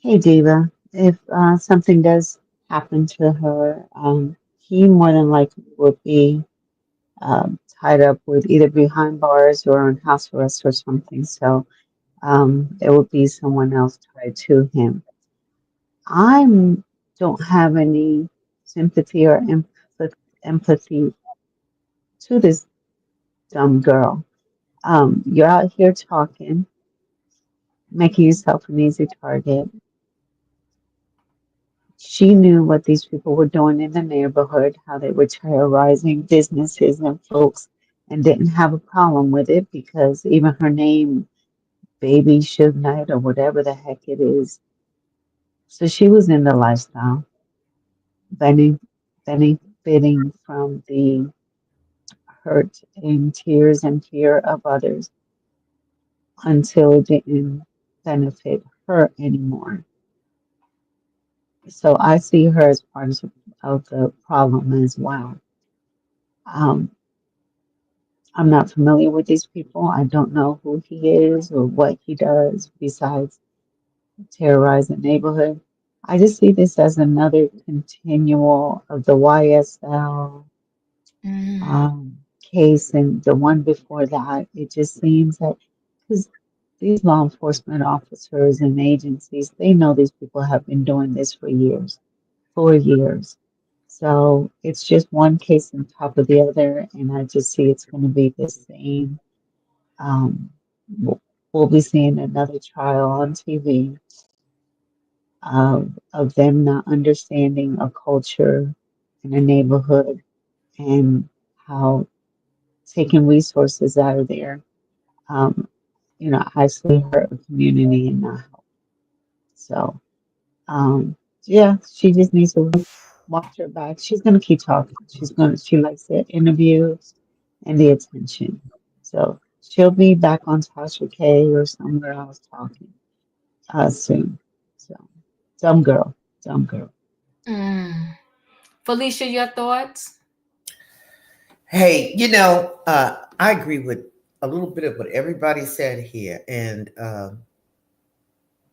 Hey, Diva. If something does happen to her, he more than likely would be tied up with either behind bars or on house arrest or something. So there would be someone else tied to him. I don't have any sympathy or empathy to this dumb girl. You're out here talking, making yourself an easy target. She knew what these people were doing in the neighborhood, how they were terrorizing businesses and folks, and didn't have a problem with it because even her name, Baby Suge Knight or whatever the heck it is. So she was in the lifestyle. Benny, benefiting from the hurt and tears and fear of others until it didn't benefit her anymore. So I see her as part of the problem as well. Um, I'm not familiar with these people. I don't know who he is or what he does besides terrorize the neighborhood. I just see this as another continual of the YSL case and the one before that. It just seems that because these law enforcement officers and agencies, they know these people have been doing this for years, 4 years. So it's just one case on top of the other, and I just see it's going to be the same. Um, we'll we'll be seeing another trial on TV of them not understanding a culture in a neighborhood and how taking resources out of there, um, actually hurt a community and not help. So, yeah, she just needs to watch her back. She's gonna keep talking. She likes the interviews and the attention. So she'll be back on Tasha K or somewhere else talking soon. So, dumb girl, dumb girl. Felicia, your thoughts? Hey, I agree with a little bit of what everybody said here, and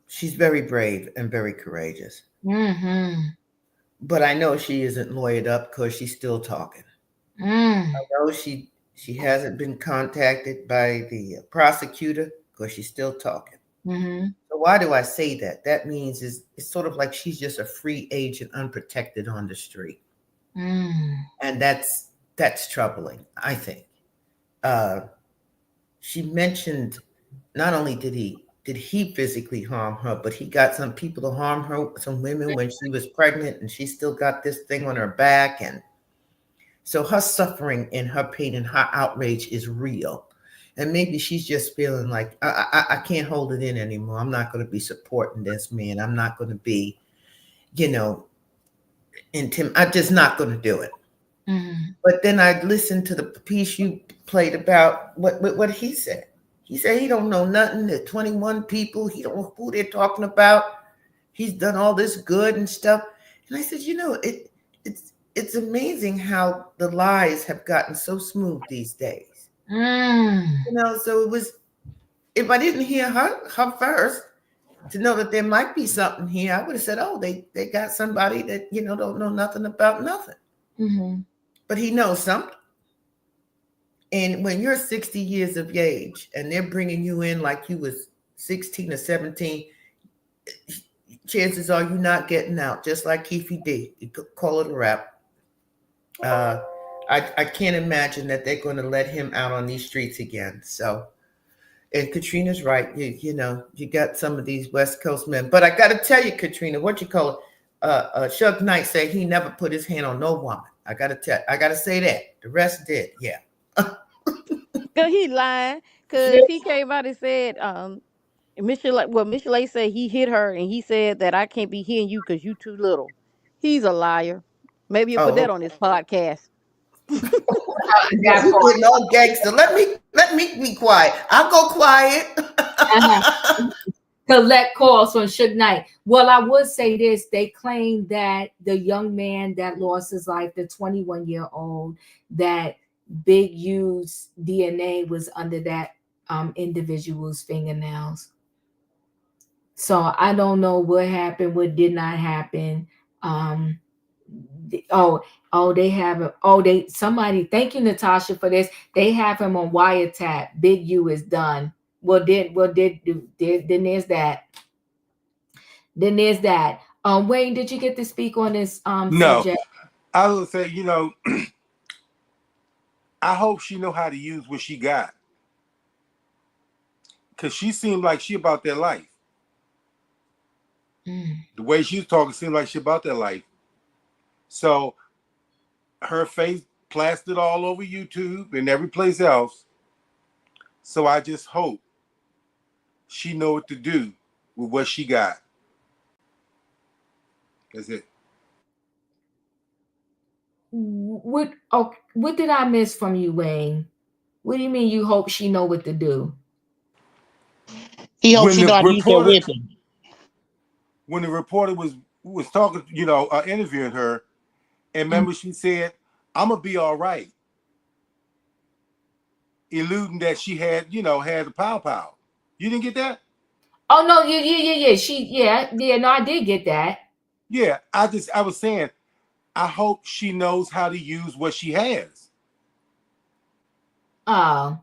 she's very brave and very courageous. But I know she isn't lawyered up because she's still talking. I know she hasn't been contacted by the prosecutor because she's still talking. So why do I say that? That means it's sort of like she's just a free agent, unprotected on the street, and that's troubling. I think. She mentioned not only did he physically harm her, but he got some people to harm her, some women when she was pregnant, and she still got this thing on her back, and so her suffering and her pain and her outrage is real. And maybe she's just feeling like I can't hold it in anymore. I'm not going to be supporting this man. I'm not going to be, I'm just not going to do it. But then I listened to the piece you played about what he said. He said he don't know nothing. There's 21 people. He don't know who they're talking about. He's done all this good and stuff. And I said, it's amazing how the lies have gotten so smooth these days. So it was, if I didn't hear her first to know that there might be something here, I would have said, oh, they got somebody that, don't know nothing about nothing. But he knows something. And when you're 60 years of age and they're bringing you in like you was 16 or 17, chances are you're not getting out, just like Keefe D. You could call it a wrap. I can't imagine that they're going to let him out on these streets again. So, and Katrina's right. You got some of these West Coast men. But I got to tell you, Katrina, what you call it? Suge Knight said he never put his hand on no woman. I got to say that. The rest did, yeah. Cause he lying. Cause he came out and said, Michelle said he hit her, and he said that I can't be hitting you because you too little. He's a liar. Maybe he'll put that on his podcast. You getting all gangster. Let me be quiet. I'll go quiet. Collect calls from Suge Knight. Well, I would say this. They claim that the young man that lost his life, the 21-year-old, that Big U's DNA was under that individual's fingernails. So I don't know what happened, what did not happen. They have him. Somebody, thank you, Natasha, for this. They have him on wiretap. Big U is done. Then there's that. Wayne, did you get to speak on this No. subject? I would say, I hope she know how to use what she got. Because she seemed like she about their life. The way she was talking seemed like she about their life. So her face plastered all over YouTube and every place else. So I just hope she know what to do with what she got. That's it. what did I miss from you, Wayne? What do you mean you hope she know what to do? He hopes she know how to use that weapon. When the reporter was talking, interviewing her, and remember she said, "I'm gonna be all right," alluding that she had the pow. You didn't get that? Oh no, yeah. No, I did get that. Yeah, I was saying, I hope she knows how to use what she has. Oh,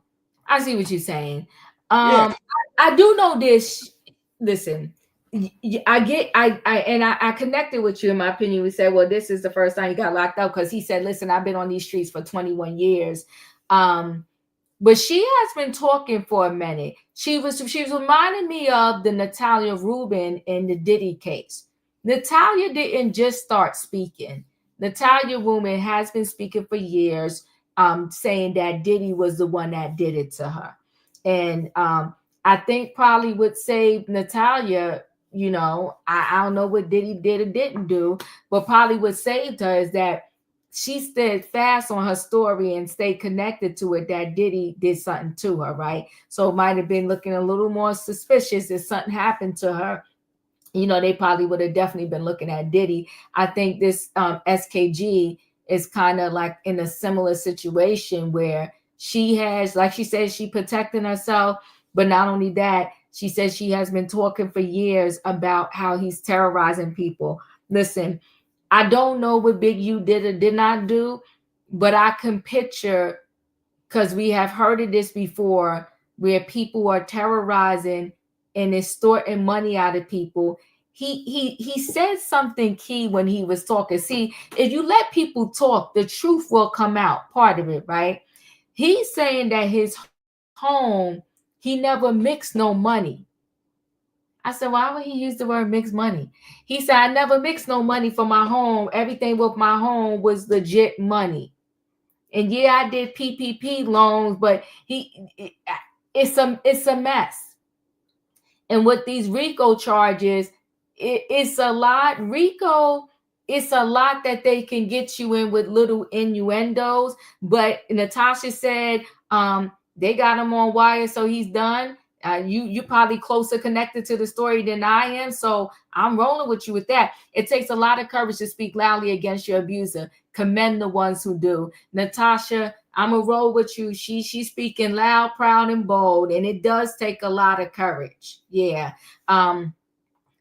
I see what you're saying. Yeah. I do know this. Listen, I connected with you in my opinion. We said, well, this is the first time you got locked up because he said, listen, I've been on these streets for 21 years. But she has been talking for a minute. She was reminding me of the Natalia Rubin in the Diddy case. Natalia didn't just start speaking. Natalia Rubin has been speaking for years, saying that Diddy was the one that did it to her. And I think probably what saved Natalia, I don't know what Diddy did or didn't do, but probably what saved her is that she stayed fast on her story and stayed connected to it that Diddy did something to her, right? So it might have been looking a little more suspicious if something happened to her. They probably would have definitely been looking at Diddy. I think this SKG is kind of like in a similar situation where she has, like she said, she protecting herself, but not only that, she says she has been talking for years about how he's terrorizing people. Listen, I don't know what Big U did or did not do, but I can picture, because we have heard of this before, where people are terrorizing and extorting money out of people. He said something key when he was talking. See, if you let people talk, the truth will come out, part of it, right? He's saying that his home, he never mixed no money. I said, why would he use the word mixed money? He said, I never mixed no money for my home. Everything with my home was legit money. And yeah, I did PPP loans, but it's a mess. And with these RICO charges, it's a lot. RICO, it's a lot that they can get you in with little innuendos. But Natasha said they got him on wire, so he's done. You probably closer connected to the story than I am, so I'm rolling with you with that. It takes a lot of courage to speak loudly against your abuser. Commend the ones who do. Natasha, I'm a roll with you. She's speaking loud, proud, and bold, and it does take a lot of courage. Yeah.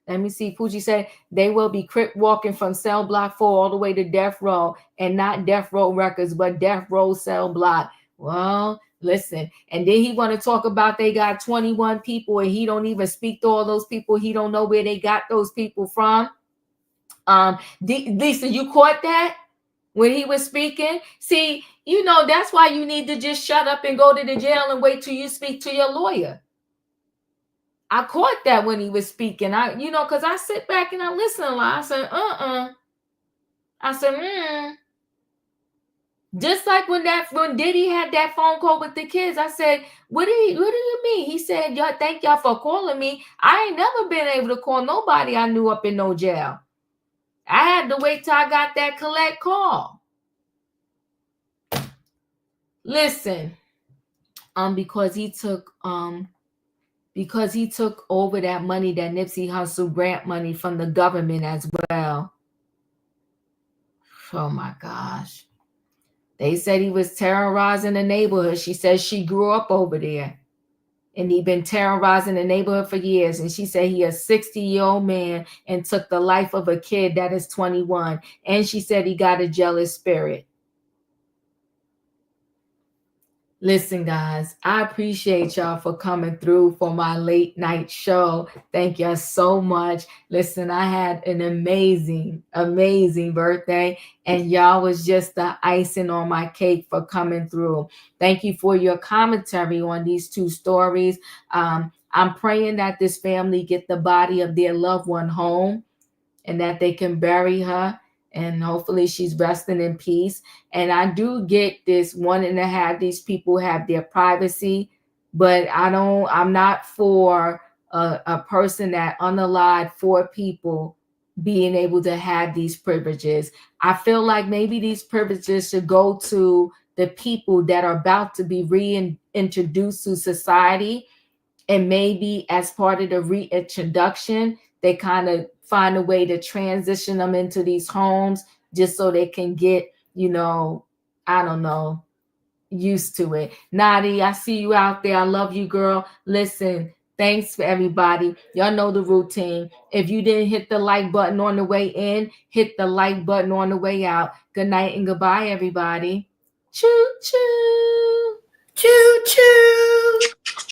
Let me see. Poochie said they will be crip walking from cell block 4 all the way to death row, and not death row records, but death row cell block. Well, listen. And then he want to talk about they got 21 people, and he don't even speak to all those people. He don't know where they got those people from. Lisa, you caught that when he was speaking? See, that's why you need to just shut up and go to the jail and wait till you speak to your lawyer. I caught that when he was speaking. Because I sit back and I listen a lot. I said, I said, Just like when Diddy had that phone call with the kids, I said, what do you mean? He said, y'all, thank y'all for calling me. I ain't never been able to call nobody I knew up in no jail. I had to wait till I got that collect call. Listen, because he took over that money, that Nipsey Hussle grant money from the government as well. Oh my gosh. They said he was terrorizing the neighborhood. She says she grew up over there. And he been terrorizing the neighborhood for years. And she said he a 60-year-old man and took the life of a kid that is 21. And she said he got a jealous spirit. Listen, guys, I appreciate y'all for coming through for my late night show. Thank y'all so much. Listen, I had an amazing, amazing birthday, and y'all was just the icing on my cake for coming through. Thank you for your commentary on these two stories. I'm praying that this family get the body of their loved one home and that they can bury her. And hopefully she's resting in peace. And I do get this wanting to have these people have their privacy, but I'm not for a person that unalived 4 people being able to have these privileges. I feel like maybe these privileges should go to the people that are about to be reintroduced to society, and maybe as part of the reintroduction, they kind of find a way to transition them into these homes just so they can get, I don't know, used to it. Nadi, I see you out there. I love you, girl. Listen, thanks for everybody. Y'all know the routine. If you didn't hit the like button on the way in, hit the like button on the way out. Good night and goodbye, everybody. Choo choo.